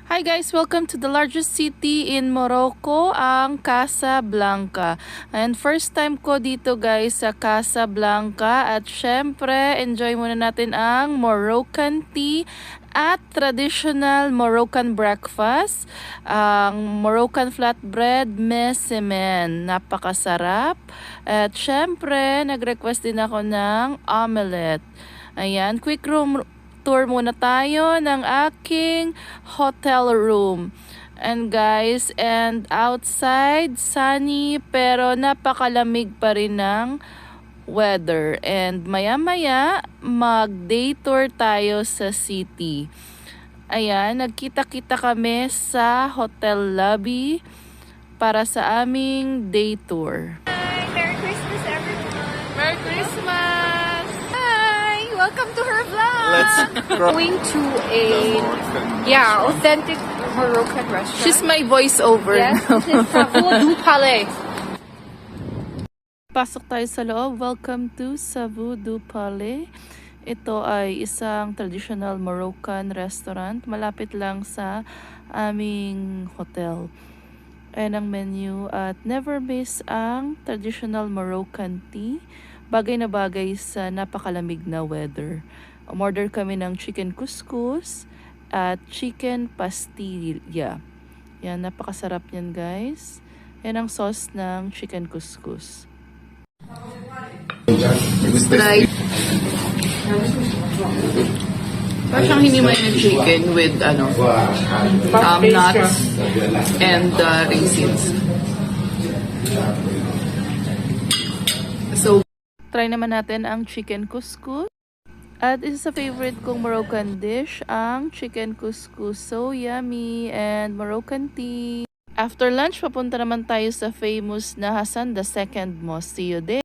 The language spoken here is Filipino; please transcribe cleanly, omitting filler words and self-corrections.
Hi guys! Welcome to the largest city in Morocco, ang Casablanca. And first time ko dito guys sa Casablanca. At syempre, enjoy muna natin ang Moroccan tea at traditional Moroccan breakfast. Ang Moroccan flatbread mesemen. Napakasarap. At syempre, nag-request din ako ng omelette. Ayan, quick room tour muna tayo ng aking hotel room. And guys, and outside, sunny pero napakalamig pa rin ng weather. And maya-maya, mag-day tour tayo sa city. Ayan, nagkita-kita kami sa hotel lobby para sa aming day tour. Merry Christmas, everyone! Merry Christmas! Hi! Welcome to her vlog! Let's go. Going to a authentic Moroccan restaurant. She's my voiceover. Yes, this is Savour du Palais. Pasok tayo sa loob. Welcome to Savour du Palais. Ito ay isang traditional Moroccan restaurant. Malapit lang sa aming hotel. Ayan ang menu at never miss ang traditional Moroccan tea. Bagay na bagay sa napakalamig na weather. Umorder kami ng chicken couscous at chicken pastilla. Yan, napakasarap yan guys. Yan ang sauce ng chicken couscous. Like, Parang hinimay ng chicken with nuts and raisins. So, try naman natin ang chicken couscous. At isa sa favorite kong Moroccan dish, ang chicken couscous. So yummy! And Moroccan tea. After lunch, papunta naman tayo sa famous na Hassan II Mosque. See you there!